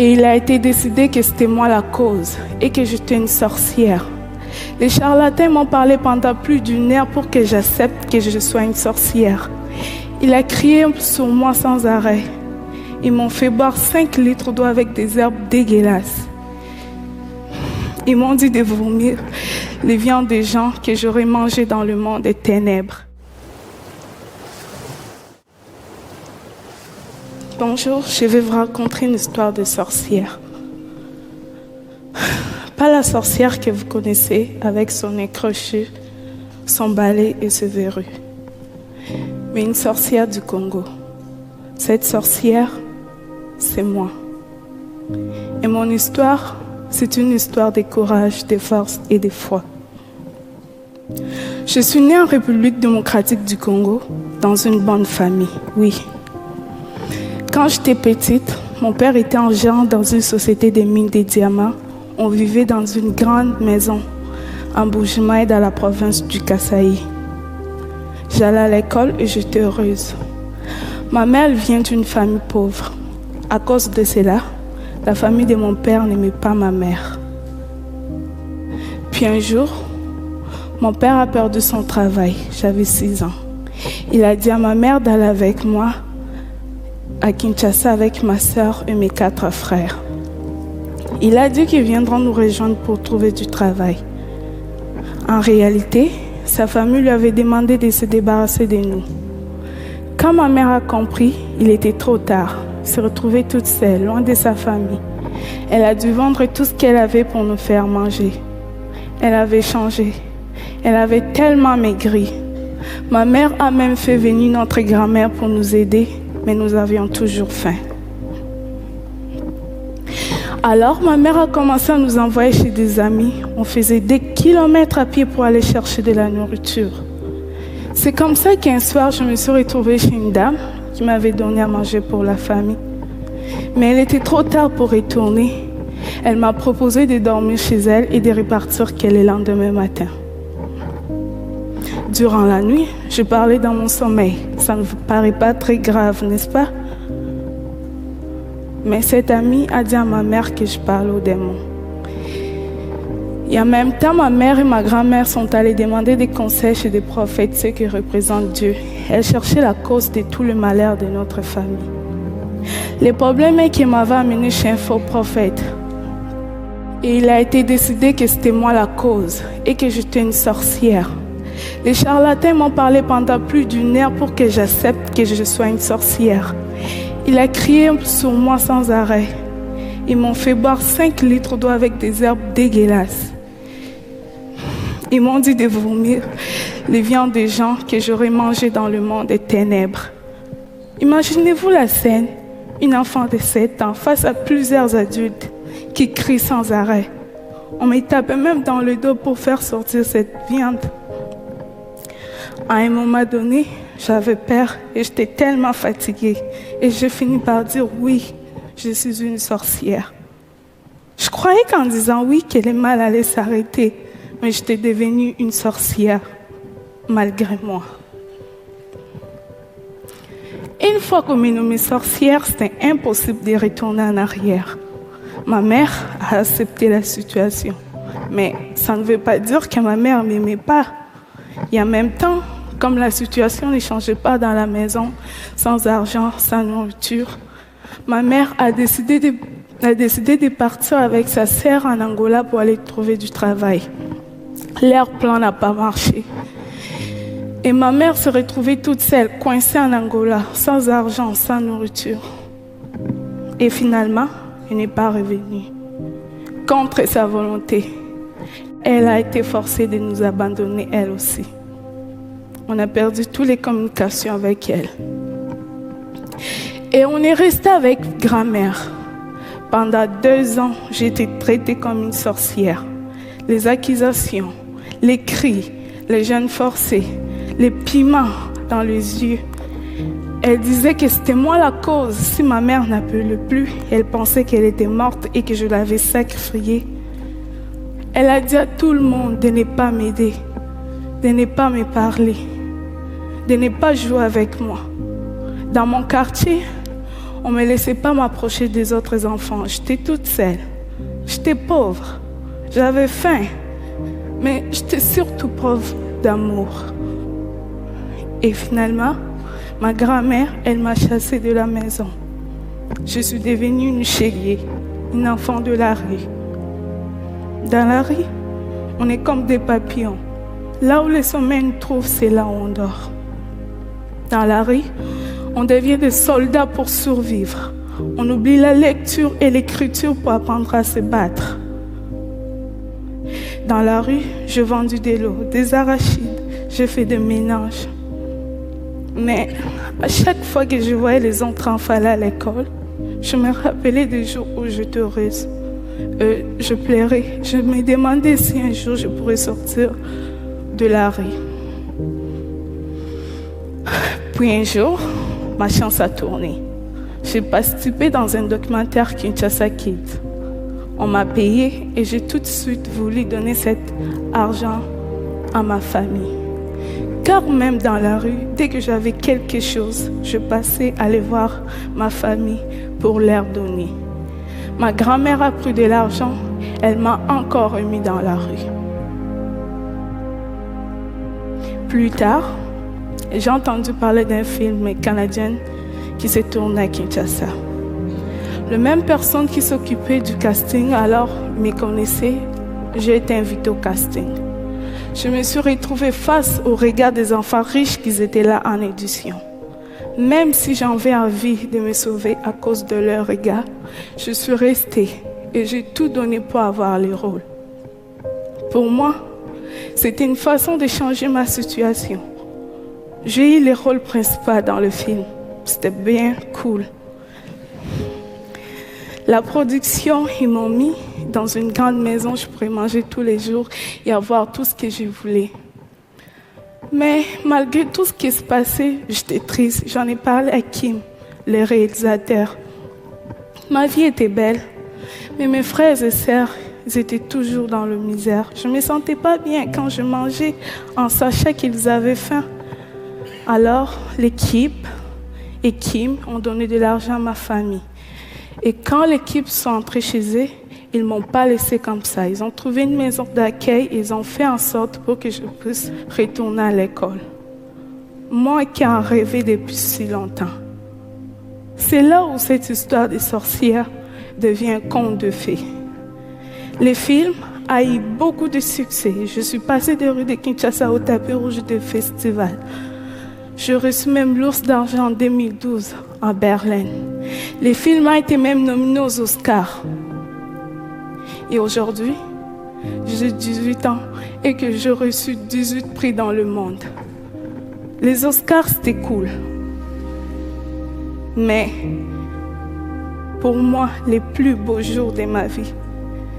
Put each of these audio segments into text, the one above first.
Et il a été décidé que c'était moi la cause et que j'étais une sorcière. Les charlatans m'ont parlé pendant plus d'une heure pour que j'accepte que je sois une sorcière. Il a crié sur moi sans arrêt. Ils m'ont fait boire 5 litres d'eau avec des herbes dégueulasses. Ils m'ont dit de vomir les viandes des gens que j'aurais mangées dans le monde des ténèbres. Bonjour, je vais vous raconter une histoire de sorcière. Pas la sorcière que vous connaissez avec son nez crochu, son balai et ses verrues, mais une sorcière du Congo. Cette sorcière, c'est moi. Et mon histoire, c'est une histoire de courage, de force et de foi. Je suis née en République démocratique du Congo, dans une bonne famille, oui. Quand j'étais petite, mon père était en gérant dans une société de mines de diamants. On vivait dans une grande maison en Bujimaï, dans la province du Kasaï. J'allais à l'école et j'étais heureuse. Ma mère vient d'une famille pauvre. À cause de cela, la famille de mon père n'aimait pas ma mère. Puis un jour, mon père a perdu son travail. J'avais 6 ans. Il a dit à ma mère d'aller avec moi à Kinshasa avec ma soeur et mes 4 frères. Il a dit qu'ils viendront nous rejoindre pour trouver du travail. En réalité, sa famille lui avait demandé de se débarrasser de nous. Quand ma mère a compris, il était trop tard. Se retrouver toute seule, loin de sa famille. Elle a dû vendre tout ce qu'elle avait pour nous faire manger. Elle avait changé. Elle avait tellement maigri. Ma mère a même fait venir notre grand-mère pour nous aider, mais nous avions toujours faim. Alors, ma mère a commencé à nous envoyer chez des amis. On faisait des kilomètres à pied pour aller chercher de la nourriture. C'est comme ça qu'un soir, je me suis retrouvée chez une dame qui m'avait donné à manger pour la famille. Mais elle était trop tard pour retourner. Elle m'a proposé de dormir chez elle et de repartir le lendemain matin. Durant la nuit, je parlais dans mon sommeil. Ça ne vous paraît pas très grave, n'est-ce pas? Mais cette amie a dit à ma mère que je parle aux démons. Et en même temps, ma mère et ma grand-mère sont allées demander des conseils chez des prophètes, ceux qui représentent Dieu. Elles cherchaient la cause de tout le malheur de notre famille. Le problème est qu'elle m'avait amené chez un faux prophète. Et il a été décidé que c'était moi la cause et que j'étais une sorcière. Les charlatans m'ont parlé pendant plus d'une heure pour que j'accepte que je sois une sorcière. Il a crié sur moi sans arrêt. Ils m'ont fait boire 5 litres d'eau avec des herbes dégueulasses. Ils m'ont dit de vomir les viandes des gens que j'aurais mangées dans le monde des ténèbres. Imaginez-vous la scène, une enfant de 7 ans face à plusieurs adultes qui crient sans arrêt. On me tapait même dans le dos pour faire sortir cette viande. À un moment donné, j'avais peur et j'étais tellement fatiguée. Et j'ai fini par dire oui, je suis une sorcière. Je croyais qu'en disant oui, que le mal allait s'arrêter. Mais j'étais devenue une sorcière, malgré moi. Une fois qu'on m'a nommée sorcière, c'était impossible de retourner en arrière. Ma mère a accepté la situation. Mais ça ne veut pas dire que ma mère ne m'aimait pas. Et en même temps, comme la situation ne changeait pas dans la maison, sans argent, sans nourriture, ma mère a décidé de partir avec sa sœur en Angola pour aller trouver du travail. Leur plan n'a pas marché. Et ma mère se retrouvait toute seule, coincée en Angola, sans argent, sans nourriture. Et finalement, elle n'est pas revenue. Contre sa volonté, elle a été forcée de nous abandonner elle aussi. On a perdu toutes les communications avec elle. Et on est resté avec grand-mère. Pendant 2 ans, j'ai été traitée comme une sorcière. Les accusations, les cris, les gênes forcés, les piments dans les yeux. Elle disait que c'était moi la cause. Si ma mère n'appelait plus, elle pensait qu'elle était morte et que je l'avais sacrifiée. Elle a dit à tout le monde de ne pas m'aider, de ne pas me parler, de ne pas jouer avec moi. Dans mon quartier, On ne me laissait pas m'approcher des autres enfants. J'étais toute seule. J'étais pauvre. J'avais faim. Mais j'étais surtout pauvre d'amour. Et finalement, ma grand-mère, elle m'a chassée de la maison. Je suis devenue une chérie, une enfant de la rue. Dans la rue, on est comme des papillons. Là où le sommeil nous trouve, c'est là où on dort. Dans la rue, on devient des soldats pour survivre. On oublie la lecture et l'écriture pour apprendre à se battre. Dans la rue, j'ai vendu de l'eau, des arachides, j'ai fait des ménages. Mais à chaque fois que je voyais les autres enfants aller à l'école, je me rappelais des jours où j'étais heureuse. Je pleurais. Je me demandais si un jour je pourrais sortir de la rue. Puis un jour, ma chance a tourné. J'ai participé dans un documentaire Kinshasa Kids. On m'a payé et j'ai tout de suite voulu donner cet argent à ma famille. Car même dans la rue, dès que j'avais quelque chose, je passais aller voir ma famille pour leur donner. Ma grand-mère a pris de l'argent, elle m'a encore remis dans la rue. Plus tard, j'ai entendu parler d'un film canadien qui s'est tourné à Kinshasa. La même personne qui s'occupait du casting alors me connaissait, j'ai été invitée au casting. Je me suis retrouvée face au regard des enfants riches qui étaient là en édition. Même si j'avais envie de me sauver à cause de leur regard, je suis restée et j'ai tout donné pour avoir le rôle. Pour moi, c'était une façon de changer ma situation. J'ai eu le rôle principal dans le film. C'était bien cool. La production, ils m'ont mis dans une grande maison, je pourrais manger tous les jours et avoir tout ce que je voulais. Mais malgré tout ce qui se passait, j'étais triste. J'en ai parlé à Kim, le réalisateur. Ma vie était belle, mais mes frères et sœurs, ils étaient toujours dans la misère. Je ne me sentais pas bien quand je mangeais en sachant qu'ils avaient faim. Alors, l'équipe et Kim ont donné de l'argent à ma famille. Et quand l'équipe sont entrés chez eux, ils ne m'ont pas laissé comme ça. Ils ont trouvé une maison d'accueil et ils ont fait en sorte pour que je puisse retourner à l'école. Moi qui en rêvais depuis si longtemps. C'est là où cette histoire des sorcières devient un conte de fées. Le film a eu beaucoup de succès. Je suis passée des rues de Kinshasa au tapis rouge des festivals. J'ai reçu même l'Ours d'argent en 2012 à Berlin. Le film a été même nominé aux Oscars. Et aujourd'hui, j'ai 18 ans et que j'ai reçu 18 prix dans le monde. Les Oscars, c'était cool. Mais pour moi, les plus beaux jours de ma vie,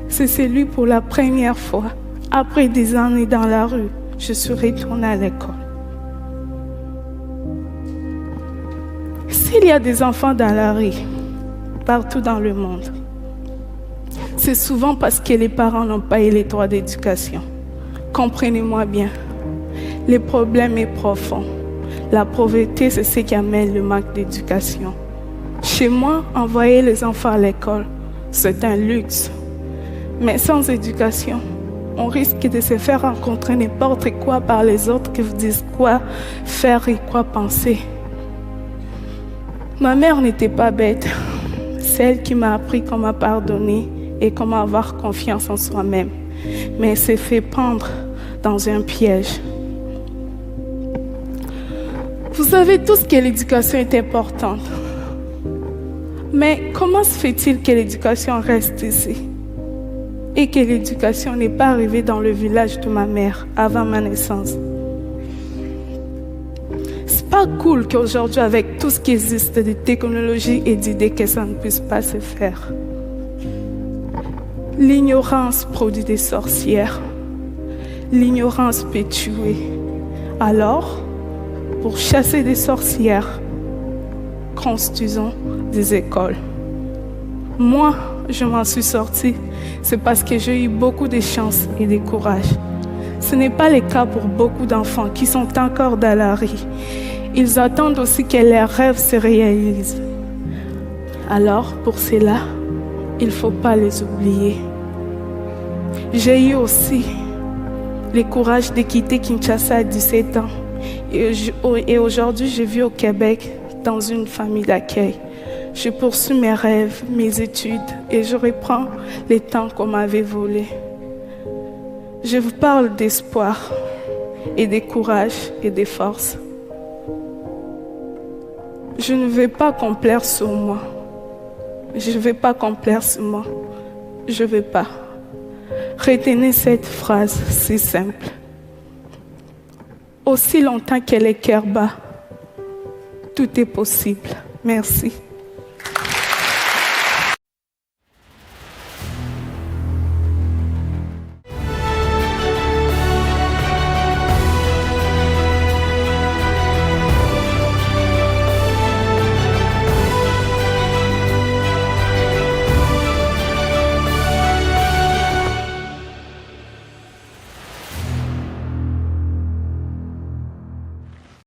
c'est celui pour la première fois. Après des années dans la rue, je suis retournée à l'école. S'il y a des enfants dans la rue, partout dans le monde, c'est souvent parce que les parents n'ont pas eu les droits d'éducation. Comprenez-moi bien, le problème est profond. La pauvreté, c'est ce qui amène le manque d'éducation. Chez moi, envoyer les enfants à l'école, c'est un luxe. Mais sans éducation, on risque de se faire rencontrer n'importe quoi par les autres qui vous disent quoi faire et quoi penser. Ma mère n'était pas bête. C'est elle qui m'a appris comment pardonner et comment avoir confiance en soi-même. Mais elle s'est fait prendre dans un piège. Vous savez tous que l'éducation est importante. Mais comment se fait-il que l'éducation reste ici? Et que l'éducation n'est pas arrivée dans le village de ma mère avant ma naissance? C'est pas cool qu'aujourd'hui, avec tout ce qui existe de technologie et d'idées, que ça ne puisse pas se faire. L'ignorance produit des sorcières. L'ignorance peut tuer. Alors, pour chasser des sorcières, construisons des écoles. Moi, je m'en suis sortie. C'est parce que j'ai eu beaucoup de chance et de courage. Ce n'est pas le cas pour beaucoup d'enfants qui sont encore dans la rue. Ils attendent aussi que leurs rêves se réalisent. Alors, pour cela, il ne faut pas les oublier. J'ai eu aussi le courage de quitter Kinshasa à 17 ans. Et aujourd'hui, je vis au Québec dans une famille d'accueil. Je poursuis mes rêves, mes études et je reprends les temps qu'on m'avait volés. Je vous parle d'espoir et de courage et de force. Je ne veux pas qu'on plaire sur moi. Je ne veux pas qu'on plaire sur moi. Je ne veux pas. Retenez cette phrase si simple. Aussi longtemps que le cœur bat, tout est possible. Merci.